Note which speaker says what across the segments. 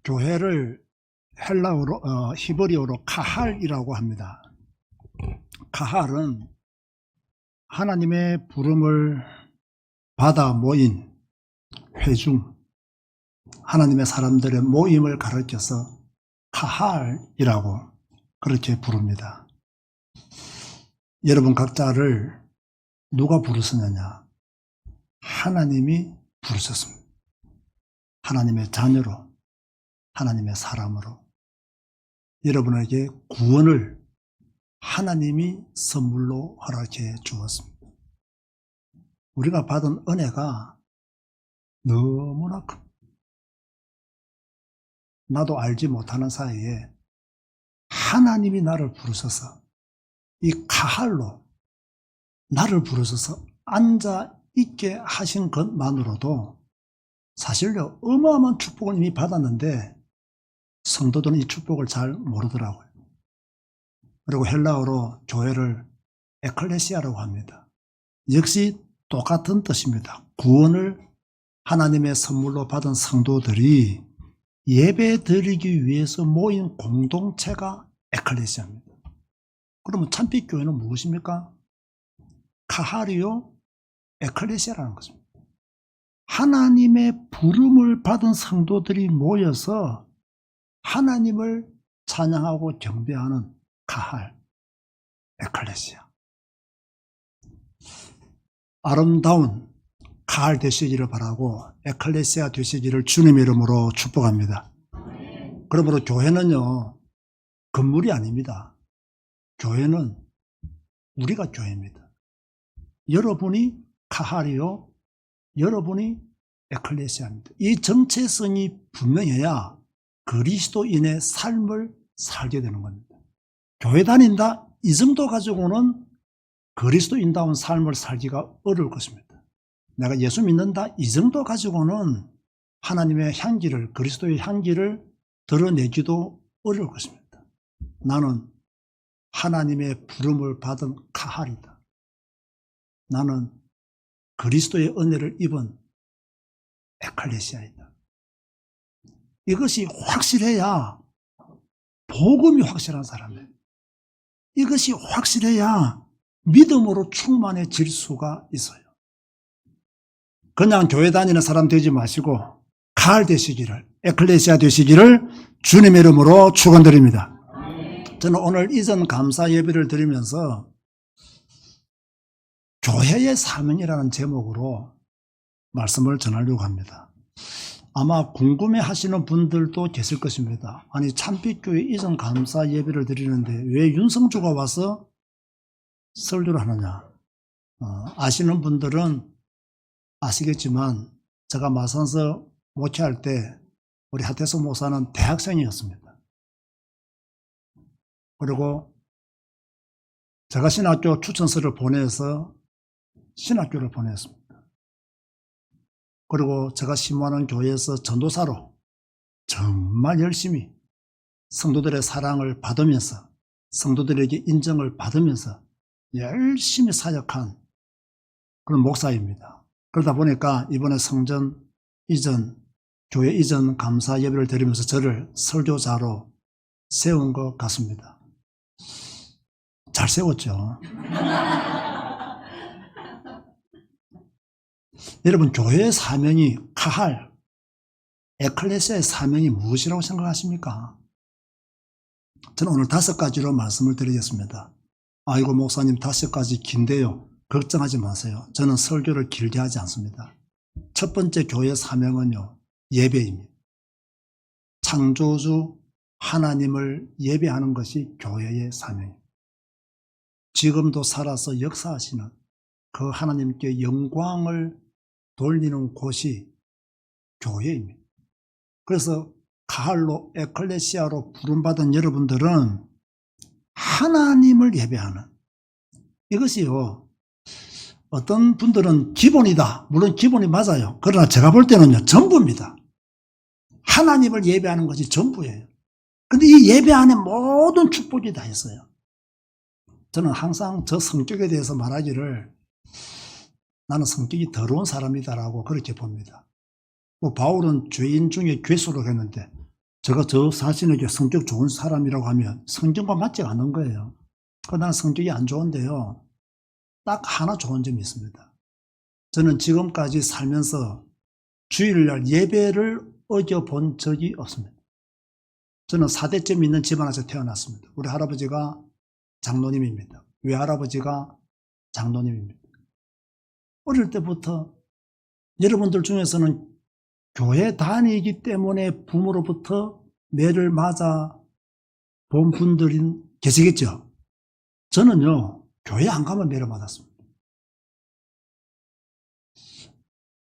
Speaker 1: 교회를 헬라어로 히브리어로 카할이라고 합니다. 카할은 하나님의 부름을 받아 모인 회중, 하나님의 사람들의 모임을 가르쳐서 카할이라고 그렇게 부릅니다. 여러분 각자를 누가 부르셨느냐? 하나님이 부르셨습니다. 하나님의 자녀로, 하나님의 사람으로 여러분에게 구원을 하나님이 선물로 허락해 주었습니다. 우리가 받은 은혜가 너무나 큽니다. 나도 알지 못하는 사이에 하나님이 나를 부르셔서 이 카할로 나를 부르셔서 앉아 있게 하신 것만으로도 사실요 어마어마한 축복을 이미 받았는데 성도들은 이 축복을 잘 모르더라고요. 그리고 헬라어로 교회를 에클레시아라고 합니다. 역시 똑같은 뜻입니다. 구원을 하나님의 선물로 받은 성도들이 예배 드리기 위해서 모인 공동체가 에클레시아입니다. 그러면 참빛교회는 무엇입니까? 카하리오 에클레시아라는 것입니다. 하나님의 부름을 받은 성도들이 모여서 하나님을 찬양하고 경배하는 카할, 에클레시아. 아름다운 카할 되시기를 바라고 에클레시아 되시기를 주님의 이름으로 축복합니다. 그러므로 교회는요 건물이 아닙니다. 교회는 우리가 교회입니다. 여러분이 카할이요, 여러분이 에클레시아입니다. 이 정체성이 분명해야 그리스도인의 삶을 살게 되는 겁니다. 교회 다닌다 이 정도 가지고는 그리스도인다운 삶을 살기가 어려울 것입니다. 내가 예수 믿는다 이 정도 가지고는 하나님의 향기를, 그리스도의 향기를 드러내기도 어려울 것입니다. 나는 하나님의 부름을 받은 카할이다. 나는 그리스도의 은혜를 입은 에클레시아이다. 이것이 확실해야 복음이 확실한 사람이에요. 이것이 확실해야 믿음으로 충만해질 수가 있어요. 그냥 교회 다니는 사람 되지 마시고 카할 되시기를, 에클레시아 되시기를 주님의 이름으로 축원드립니다. 저는 오늘 이전 감사 예배를 드리면서 교회의 사명이라는 제목으로 말씀을 전하려고 합니다. 아마 궁금해 하시는 분들도 계실 것입니다. 아니 참빛교회 이전 감사 예배를 드리는데 왜 윤성주가 와서 설교를 하느냐. 아시는 분들은 아시겠지만 제가 마산서 목회할 때 우리 하태석 목사는 대학생이었습니다. 그리고 제가 신학교 추천서를 보내서 신학교를 보냈습니다. 그리고 제가 심호하는 교회에서 전도사로 정말 열심히 성도들의 사랑을 받으면서 성도들에게 인정을 받으면서 열심히 사역한 그런 목사입니다. 그러다 보니까 이번에 성전 이전, 교회 이전 감사 예배를 드리면서 저를 설교자로 세운 것 같습니다. 잘 세웠죠. 여러분 교회의 사명이 카할, 에클레시아의 사명이 무엇이라고 생각하십니까? 저는 오늘 5가지로 말씀을 드리겠습니다. 아이고 목사님 5가지 긴데요. 걱정하지 마세요. 저는 설교를 길게 하지 않습니다. 첫 번째 교회의 사명은요, 예배입니다. 창조주 하나님을 예배하는 것이 교회의 사명입니다. 지금도 살아서 역사하시는 그 하나님께 영광을 돌리는 곳이 교회입니다. 그래서 카할로 에클레시아로 부름받은 여러분들은 하나님을 예배하는 이것이요 어떤 분들은 기본이다. 물론 기본이 맞아요. 그러나 제가 볼 때는요 전부입니다. 하나님을 예배하는 것이 전부예요. 근데 이 예배 안에 모든 축복이 다 있어요. 저는 항상 저 성격에 대해서 말하기를 나는 성격이 더러운 사람이다라고 그렇게 봅니다. 바울은 죄인 중에 괴수라고 했는데 제가 저 자신에게 성격 좋은 사람이라고 하면 성격과 맞지 않는 거예요. 나는 성격이 안 좋은데요. 딱 하나 좋은 점이 있습니다. 저는 지금까지 살면서 주일날 예배를 어겨본 적이 없습니다. 저는 4대째 믿는 집안에서 태어났습니다. 우리 할아버지가 장로님입니다. 외할아버지가 장로님입니다. 어릴 때부터 여러분들 중에서는 교회 다니기 때문에 부모로부터 매를 맞아 본 분들이 계시겠죠? 저는요, 교회 안 가면 매를 맞았습니다.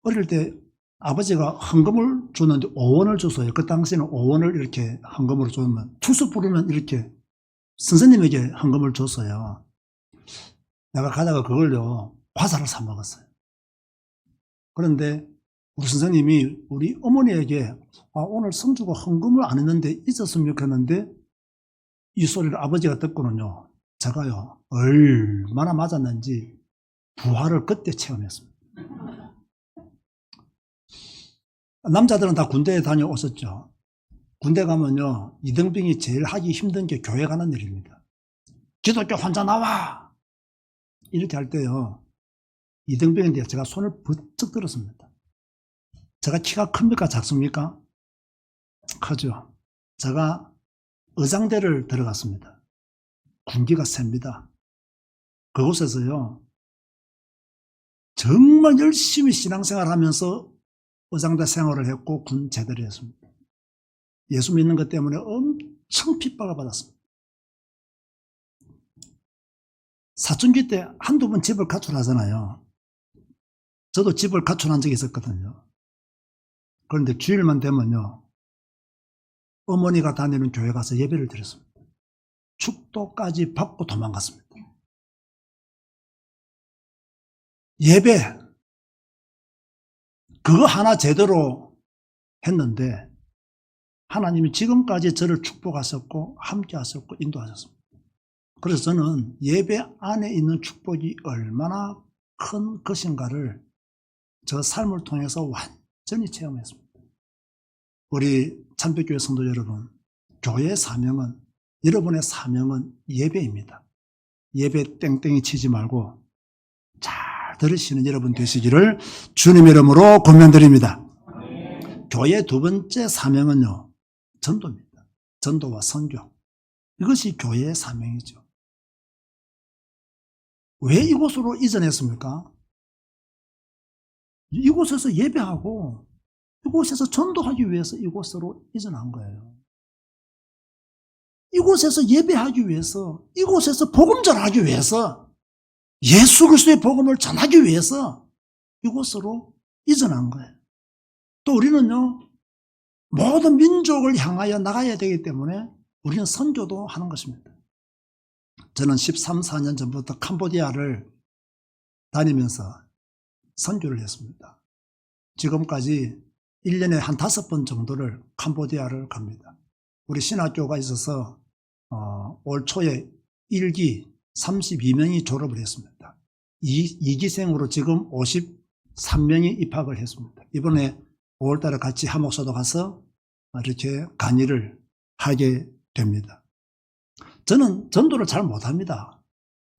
Speaker 1: 어릴 때 아버지가 헌금을 줬는데 5원을 줬어요. 그 당시에는 5원을 이렇게 헌금으로 주면 투수 부르면 이렇게 선생님에게 헌금을 줬어요. 내가 가다가 그걸요, 과자를 사 먹었어요. 그런데 우리 선생님이 우리 어머니에게 오늘 성주가 헌금을 안 했는데 있었으면 좋겠는데 이 소리를 아버지가 듣고는요, 제가요 얼마나 맞았는지 부활을 그때 체험했습니다. 남자들은 다 군대에 다녀오셨죠. 군대 가면요, 이등병이 제일 하기 힘든 게 교회 가는 일입니다. 기독교 혼자 나와! 이렇게 할 때요, 이등병인데 제가 손을 번쩍 들었습니다. 제가 키가 큽니까? 작습니까? 크죠. 제가 의장대를 들어갔습니다. 군기가 셉니다. 그곳에서요, 정말 열심히 신앙생활 하면서 의장대 생활을 했고 군 제대를 했습니다. 예수 믿는 것 때문에 엄청 핍박을 받았습니다. 사춘기 때 한두 번 집을 가출하잖아요. 저도 집을 가출한 적이 있었거든요. 그런데 주일만 되면요, 어머니가 다니는 교회 가서 예배를 드렸습니다. 축도까지 받고 도망갔습니다. 예배 그거 하나 제대로 했는데 하나님이 지금까지 저를 축복하셨고 함께 하셨고 인도하셨습니다. 그래서 저는 예배 안에 있는 축복이 얼마나 큰 것인가를 저 삶을 통해서 완전히 체험했습니다. 우리 참배교회 성도 여러분, 교회의 사명은, 여러분의 사명은 예배입니다. 예배 땡땡이 치지 말고 잘 들으시는 여러분 되시기를 주님의 이름으로 권면드립니다. 교회의 두 번째 사명은요, 전도입니다. 전도와 선교. 이것이 교회의 사명이죠. 왜 이곳으로 이전했습니까? 이곳에서 예배하고 이곳에서 전도하기 위해서 이곳으로 이전한 거예요. 이곳에서 예배하기 위해서, 이곳에서 복음 전하기 위해서, 예수 그리스도의 복음을 전하기 위해서 이곳으로 이전한 거예요. 또 우리는요, 모든 민족을 향하여 나가야 되기 때문에 우리는 선교도 하는 것입니다. 저는 13, 14년 전부터 캄보디아를 다니면서 선교를 했습니다. 지금까지 1년에 한 5번 정도를 캄보디아를 갑니다. 우리 신학교가 있어서 올 초에 1기 32명이 졸업을 했습니다. 2기생으로 지금 53명이 입학을 했습니다. 이번에 5월달에 같이 하목사도 가서 이렇게 강의를 하게 됩니다. 저는 전도를 잘 못합니다.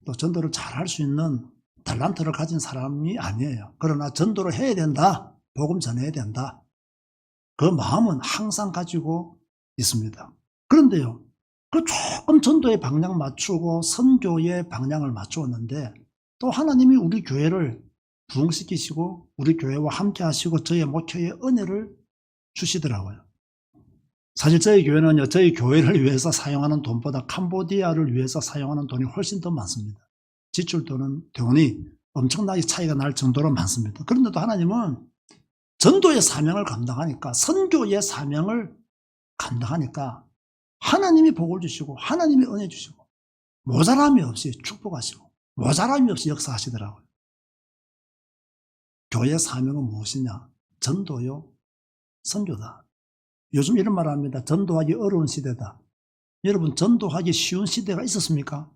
Speaker 1: 또 전도를 잘 할 수 있는 탤런트를 가진 사람이 아니에요. 그러나 전도를 해야 된다, 복음 전해야 된다, 그 마음은 항상 가지고 있습니다. 그런데요, 그 조금 전도의 방향 맞추고 선교의 방향을 맞추었는데 또 하나님이 우리 교회를 부흥시키시고 우리 교회와 함께 하시고 저희 목회의 은혜를 주시더라고요. 사실 저희 교회는요, 저희 교회를 위해서 사용하는 돈보다 캄보디아를 위해서 사용하는 돈이 훨씬 더 많습니다. 돈이 엄청나게 차이가 날 정도로 많습니다. 그런데도 하나님은 전도의 사명을 감당하니까, 선교의 사명을 감당하니까 하나님이 복을 주시고 하나님이 은혜 주시고 모자람이 없이 축복하시고 모자람이 없이 역사하시더라고요. 교회의 사명은 무엇이냐? 전도요, 선교다. 요즘 이런 말을 합니다. 전도하기 어려운 시대다. 여러분, 전도하기 쉬운 시대가 있었습니까?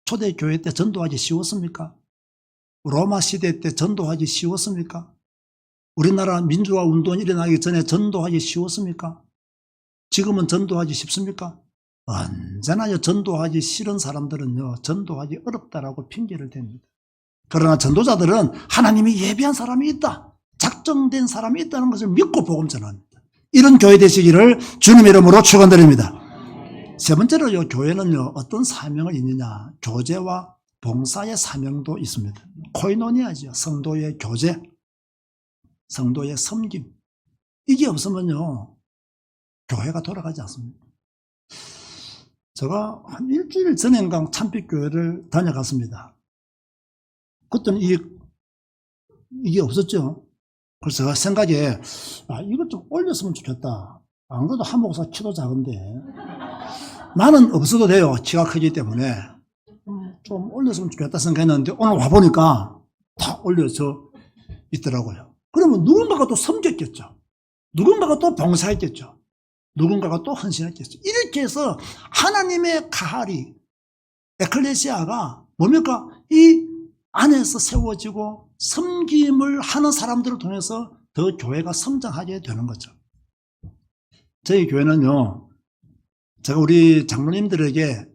Speaker 1: 초대교회 때 전도하기 쉬웠습니까? 로마 시대 때 전도하기 쉬웠습니까? 우리나라 민주화 운동이 일어나기 전에 전도하기 쉬웠습니까? 지금은 전도하기 쉽습니까? 언제나 전도하기 싫은 사람들은요, 전도하기 어렵다라고 핑계를 댑니다. 그러나 전도자들은 하나님이 예비한 사람이 있다, 작정된 사람이 있다는 것을 믿고 복음 전합니다. 이런 교회 되시기를 주님 이름으로 축원드립니다. 세 번째로요, 교회는요, 어떤 사명을 있느냐, 교제와 봉사의 사명도 있습니다. 코이노니아죠. 성도의 교제, 성도의 섬김. 이게 없으면요, 교회가 돌아가지 않습니다. 제가 한 일주일 전인가 참빛교회를 다녀갔습니다. 그때는 이게 없었죠. 그래서 제가 생각에, 이걸 좀 올렸으면 좋겠다. 안 그래도 한 목사 키도 작은데, 나는 없어도 돼요. 키가 크기 때문에. 좀 올렸으면 좋겠다 생각했는데, 오늘 와보니까 다 올려져 있더라고요. 그러면 누군가가 또 섬겼겠죠. 누군가가 또 봉사했겠죠. 누군가가 또 헌신했겠죠. 이렇게 해서 하나님의 가할이, 에클레시아가 뭡니까? 이 안에서 세워지고 섬김을 하는 사람들을 통해서 더 교회가 성장하게 되는 거죠. 저희 교회는요, 제가 우리 장로님들에게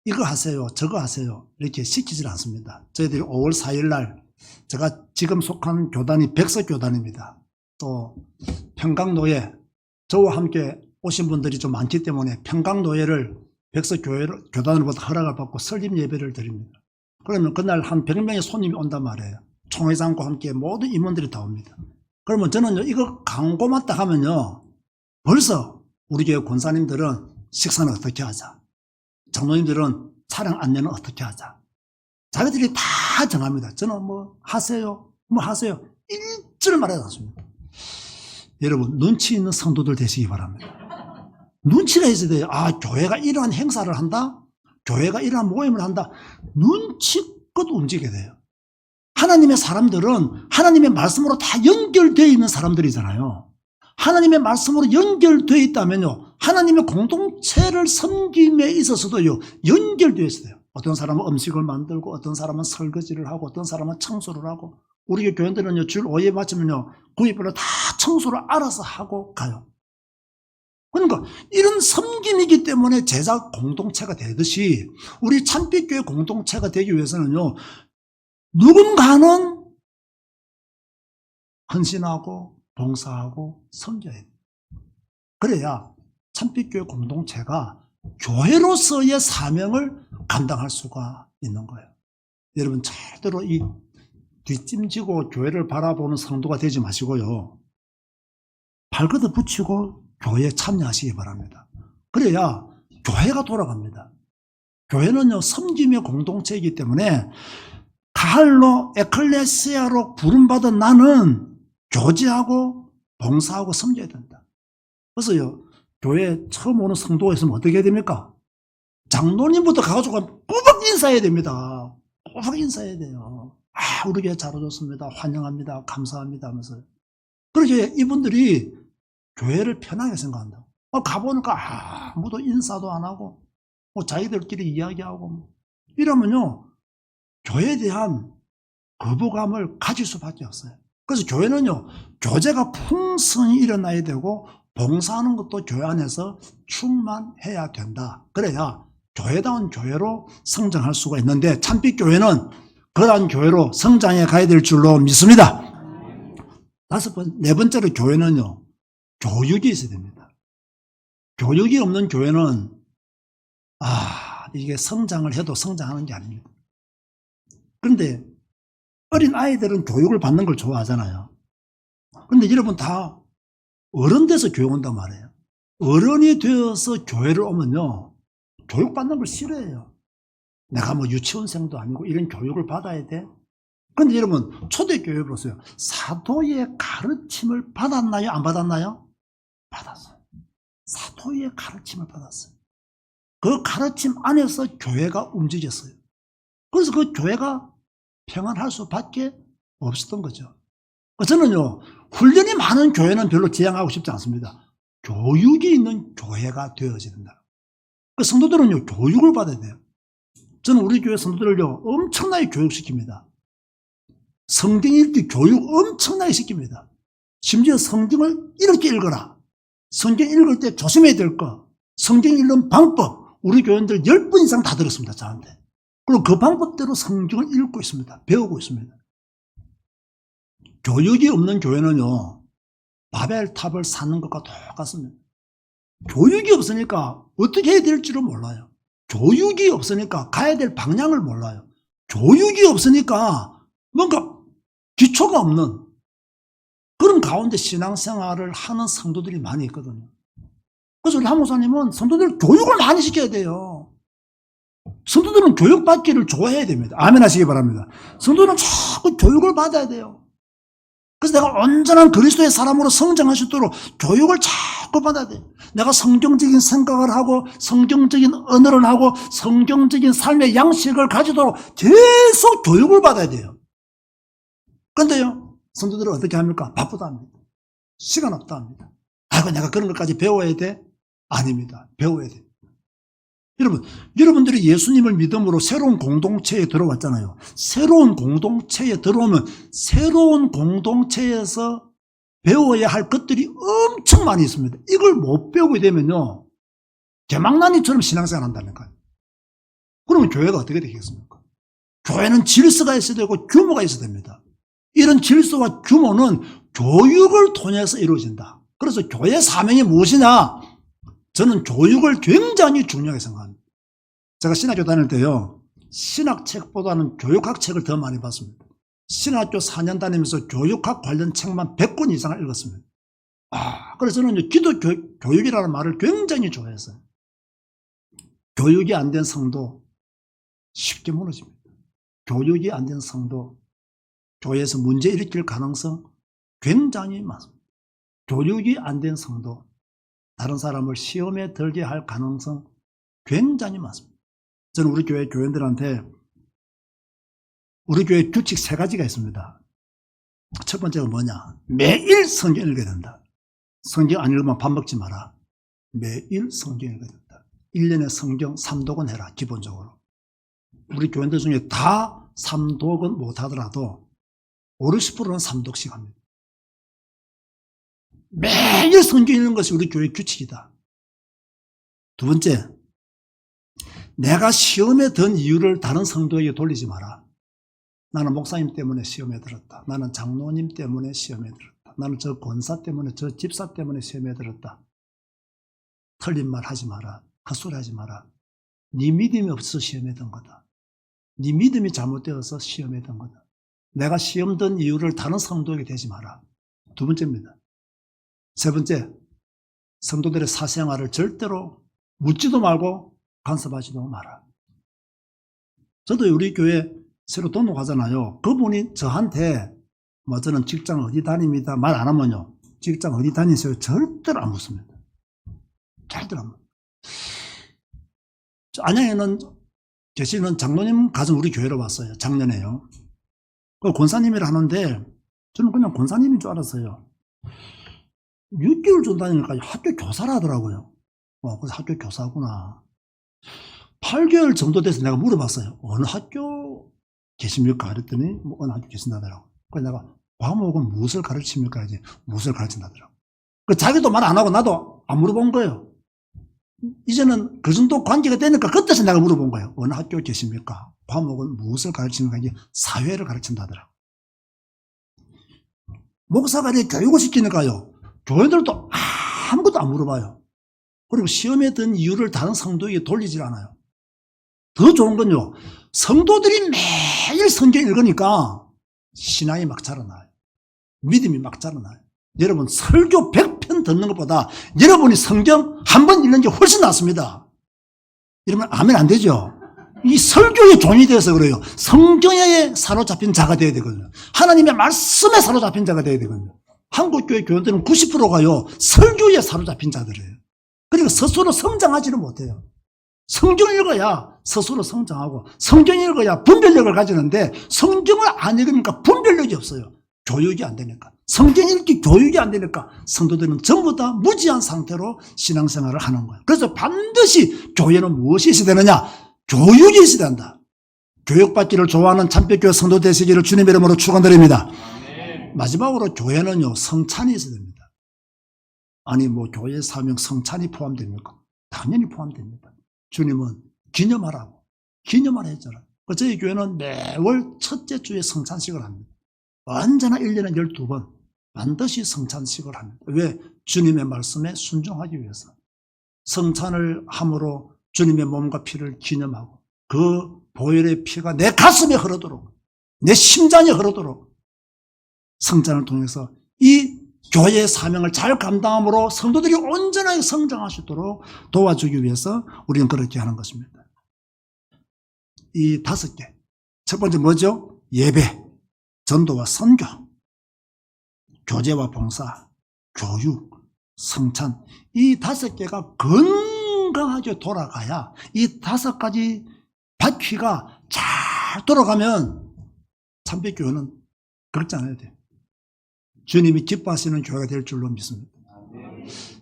Speaker 1: 이거 하세요, 저거 하세요 이렇게 시키질 않습니다. 저희들이 5월 4일 날, 제가 지금 속한 교단이 백석교단입니다. 또 평강노예, 저와 함께 오신 분들이 좀 많기 때문에 평강노예를 백석교단으로부터 허락을 받고 설립 예배를 드립니다. 그러면 그날 한 100명의 손님이 온단 말이에요. 총회장과 함께 모든 임원들이 다 옵니다. 그러면 저는요, 이거 광고만 딱 하면요, 벌써 우리 교회 권사님들은 식사는 어떻게 하자, 장로님들은 차량 안내는 어떻게 하자, 자기들이 다 정합니다. 저는 뭐 하세요, 뭐 하세요, 일절 말하지 않습니다. 여러분, 눈치 있는 성도들 되시기 바랍니다. 눈치가 있어야 돼요. 교회가 이러한 행사를 한다, 교회가 이러한 모임을 한다, 눈치껏 움직여야 돼요. 하나님의 사람들은 하나님의 말씀으로 다 연결되어 있는 사람들이잖아요. 하나님의 말씀으로 연결되어 있다면요, 하나님의 공동체를 섬김에 있어서도요, 연결되어 있어요. 어떤 사람은 음식을 만들고, 어떤 사람은 설거지를 하고, 어떤 사람은 청소를 하고, 우리 교인들은요, 줄 5회 마치면요, 구입별로 다 청소를 알아서 하고 가요. 그러니까 이런 섬김이기 때문에 제자 공동체가 되듯이 우리 참빛교회 공동체가 되기 위해서는요, 누군가는 헌신하고 봉사하고 섬겨야 돼요. 그래야 참빛교회 공동체가 교회로서의 사명을 감당할 수가 있는 거예요. 여러분, 절대로 이 뒷짐지고 교회를 바라보는 성도가 되지 마시고요, 발걷어 붙이고 교회에 참여하시기 바랍니다. 그래야 교회가 돌아갑니다. 교회는요, 섬김의 공동체이기 때문에 가할로, 에클레시아로 부름받은 나는 교제하고 봉사하고 섬겨야 된다. 그래서요, 교회 처음 오는 성도가 있으면 어떻게 해야 됩니까? 장로님부터 가가지고 꼬박 인사해야 됩니다. 꼬박 인사해야 돼요. 우리 교회 잘 오셨습니다, 환영합니다, 감사합니다 하면서. 그렇게 이분들이 교회를 편하게 생각한다. 가보니까 아무도 인사도 안 하고, 자기들끼리 이야기하고, 이러면요, 교회에 대한 거부감을 가질 수밖에 없어요. 그래서 교회는요, 교제가 풍성히 일어나야 되고, 봉사하는 것도 교회 안에서 충만해야 된다. 그래야 교회다운 교회로 성장할 수가 있는데, 참빛교회는 그러한 교회로 성장해 가야 될 줄로 믿습니다. 네 번째로 교회는요, 교육이 있어야 됩니다. 교육이 없는 교회는 이게 성장을 해도 성장하는 게 아닙니다. 그런데 어린 아이들은 교육을 받는 걸 좋아하잖아요. 그런데 여러분, 다 어른 돼서 교육 온단 말이에요. 어른이 되어서 교회를 오면요, 교육받는 걸 싫어해요. 내가 뭐 유치원생도 아니고 이런 교육을 받아야 돼? 그런데 여러분, 초대교회 보세요. 사도의 가르침을 받았나요, 안 받았나요? 받았어요. 사도의 가르침을 받았어요. 그 가르침 안에서 교회가 움직였어요. 그래서 그 교회가 평안할 수밖에 없었던 거죠. 저는요, 훈련이 많은 교회는 별로 지향하고 싶지 않습니다. 교육이 있는 교회가 되어야 된다. 그 성도들은요, 교육을 받아야 돼요. 저는 우리 교회 성도들을요, 엄청나게 교육시킵니다. 성경 읽기 교육 엄청나게 시킵니다. 심지어 성경을 이렇게 읽어라, 성경 읽을 때 조심해야 될 거, 성경 읽는 방법, 우리 교인들 10번 이상 다 들었습니다, 저한테. 그리고 그 방법대로 성경을 읽고 있습니다. 배우고 있습니다. 교육이 없는 교회는요, 바벨탑을 쌓는 것과 똑같습니다. 교육이 없으니까 어떻게 해야 될지를 몰라요. 교육이 없으니까 가야 될 방향을 몰라요. 교육이 없으니까 뭔가 기초가 없는 그런 가운데 신앙생활을 하는 성도들이 많이 있거든요. 그래서 우리 한 목사님은 성도들 교육을 많이 시켜야 돼요. 성도들은 교육받기를 좋아해야 됩니다. 아멘 하시기 바랍니다. 성도들은 자꾸 교육을 받아야 돼요. 그래서 내가 온전한 그리스도의 사람으로 성장할 수 있도록 교육을 자꾸 받아야 돼요. 내가 성경적인 생각을 하고 성경적인 언어를 하고 성경적인 삶의 양식을 가지도록 계속 교육을 받아야 돼요. 그런데요, 성도들은 어떻게 합니까? 바쁘다 합니다. 시간 없다 합니다. 아이고, 내가 그런 것까지 배워야 돼? 아닙니다. 배워야 돼. 여러분들이 예수님을 믿음으로 새로운 공동체에 들어왔잖아요. 새로운 공동체에 들어오면 새로운 공동체에서 배워야 할 것들이 엄청 많이 있습니다. 이걸 못 배우게 되면요, 개망난이처럼 신앙생활 한다니까요. 그러면 교회가 어떻게 되겠습니까? 교회는 질서가 있어야 되고 규모가 있어야 됩니다. 이런 질서와 규모는 교육을 통해서 이루어진다. 그래서 교회 사명이 무엇이냐? 저는 교육을 굉장히 중요하게 생각합니다. 제가 신학교 다닐 때요, 신학책보다는 교육학 책을 더 많이 봤습니다. 신학교 4년 다니면서 교육학 관련 책만 100권 이상을 읽었습니다. 그래서 저는 기독교육이라는 말을 굉장히 좋아했어요. 교육이 안 된 성도 쉽게 무너집니다. 교육이 안 된 성도 교회에서 문제 일으킬 가능성 굉장히 많습니다. 교육이 안 된 성도 다른 사람을 시험에 들게 할 가능성 굉장히 많습니다. 저는 우리 교회 교인들한테 우리 교회 규칙 3가지가 있습니다. 첫 번째가 뭐냐? 매일 성경 읽어야 된다. 성경 안 읽으면 밥 먹지 마라. 매일 성경 읽어야 된다. 1년에 성경 3독은 해라, 기본적으로. 우리 교인들 중에 다 3독은 못하더라도 50, 60%는 3독씩 합니다. 매일 성경 읽는 것이 우리 교회 규칙이다. 두 번째, 내가 시험에 든 이유를 다른 성도에게 돌리지 마라. 나는 목사님 때문에 시험에 들었다. 나는 장로님 때문에 시험에 들었다. 나는 저 권사 때문에, 저 집사 때문에 시험에 들었다. 틀린 말 하지 마라. 헛소리 하지 마라. 네 믿음이 없어서 시험에 든 거다. 네 믿음이 잘못되어서 시험에 든 거다. 내가 시험 든 이유를 다른 성도에게 대지 마라. 두 번째입니다. 세 번째, 성도들의 사생활을 절대로 묻지도 말고 간섭하지도 마라. 저도 우리 교회 새로 등록하잖아요. 그분이 저한테 저는 직장 어디 다닙니다 말 안 하면요, 직장 어디 다니세요? 절대로 안 묻습니다. 절대로 안 묻습니다. 안양에는 계시는 장로님 가정 우리 교회로 왔어요. 작년에요. 그 권사님이라 하는데 저는 그냥 권사님인 줄 알았어요. 6개월 정도 다니니까 학교 교사라 하더라고요. 그래서 학교 교사구나. 8개월 정도 돼서 내가 물어봤어요. 어느 학교 계십니까? 그랬더니 어느 학교 계신다더라고. 그래서 내가 과목은 무엇을 가르칩니까? 이제 무엇을 가르친다더라고. 자기도 말 안 하고 나도 안 물어본 거예요. 이제는 그 정도 관계가 되니까 그때서 내가 물어본 거예요. 어느 학교 계십니까? 과목은 무엇을 가르칩니까? 이제 사회를 가르친다더라고. 목사가 이렇게 교육을 시키니까요, 교인들도 아무것도 안 물어봐요. 그리고 시험에 든 이유를 다른 성도에게 돌리질 않아요. 더 좋은 건요, 성도들이 매일 성경 읽으니까 신앙이 막 자라나요. 믿음이 막 자라나요. 여러분, 설교 100편 듣는 것보다 여러분이 성경 한 번 읽는 게 훨씬 낫습니다. 이러면 아멘 안 되죠? 이 설교의 종이 되어서 그래요. 성경에 사로잡힌 자가 되어야 되거든요. 하나님의 말씀에 사로잡힌 자가 되어야 되거든요. 한국교회 교인들은 90%가요, 설교에 사로잡힌 자들이에요. 그러니까 스스로 성장하지는 못해요. 성경을 읽어야 스스로 성장하고, 성경을 읽어야 분별력을 가지는데 성경을 안 읽으니까 분별력이 없어요. 교육이 안 되니까. 성경 읽기 교육이 안 되니까 성도들은 전부 다 무지한 상태로 신앙생활을 하는 거예요. 그래서 반드시 교회는 무엇이 있어야 되느냐? 교육이 있어야 된다. 교육받기를 좋아하는 참빛교회 성도 되시기를 주님의 이름으로 축원드립니다. 마지막으로 교회는요, 성찬이 있어야 됩니다. 아니 뭐 교회 사명 성찬이 포함됩니까? 당연히 포함됩니다. 주님은 기념하라고 기념하라 했잖아요. 저희 교회는 매월 첫째 주에 성찬식을 합니다. 언제나 1년에 12번 반드시 성찬식을 합니다. 왜? 주님의 말씀에 순종하기 위해서. 성찬을 함으로 주님의 몸과 피를 기념하고 그 보혈의 피가 내 가슴에 흐르도록 내 심장에 흐르도록 성찬을 통해서 이 교회의 사명을 잘 감당함으로 성도들이 온전하게 성장하시도록 도와주기 위해서 우리는 그렇게 하는 것입니다. 이 5개. 첫 번째 뭐죠? 예배, 전도와 선교, 교제와 봉사, 교육, 성찬. 이 5개가 건강하게 돌아가야 이 5가지 바퀴가 잘 돌아가면 참배교회는 걱정 안 해도 돼요. 주님이 기뻐하시는 교회가 될 줄로 믿습니다.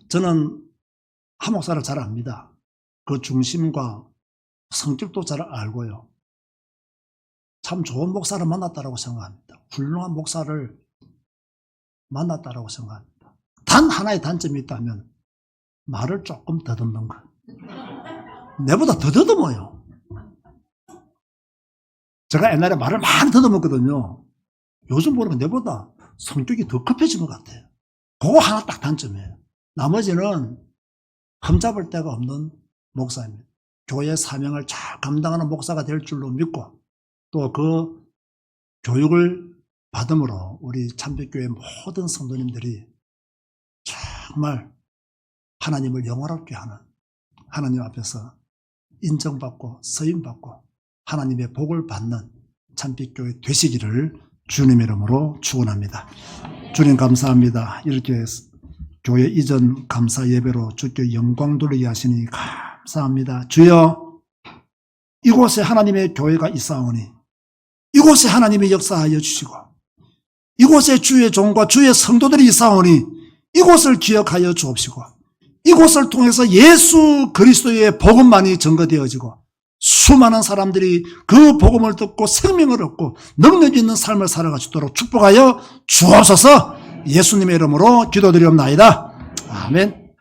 Speaker 1: 저는 한 목사를 잘 압니다. 그 중심과 성격도 잘 알고요. 참 좋은 목사를 만났다고 생각합니다. 훌륭한 목사를 만났다고 생각합니다. 단 하나의 단점이 있다면 말을 조금 더듬는 거. 내보다 더 더듬어요. 제가 옛날에 말을 많이 더듬었거든요. 요즘 보니까 내보다 성격이 더 급해진 것 같아요. 그거 하나 딱 단점이에요. 나머지는 흠잡을 데가 없는 목사입니다. 교회의 사명을 잘 감당하는 목사가 될 줄로 믿고 또 그 교육을 받음으로 우리 참배교회 모든 성도님들이 정말 하나님을 영화롭게 하는 하나님 앞에서 인정받고 서임받고 하나님의 복을 받는 참배교회 되시기를 주님의 이름으로 축원합니다. 주님 감사합니다. 이렇게 교회 이전 감사 예배로 주께 영광 돌리게 하시니 감사합니다. 주여, 이곳에 하나님의 교회가 있사오니 이곳에 하나님의 역사하여 주시고 이곳에 주의 종과 주의 성도들이 있사오니 이곳을 기억하여 주옵시고 이곳을 통해서 예수 그리스도의 복음만이 증거되어지고 수많은 사람들이 그 복음을 듣고 생명을 얻고 능력 있는 삶을 살아갈 수 있도록 축복하여 주옵소서. 예수님의 이름으로 기도드리옵나이다. 아멘.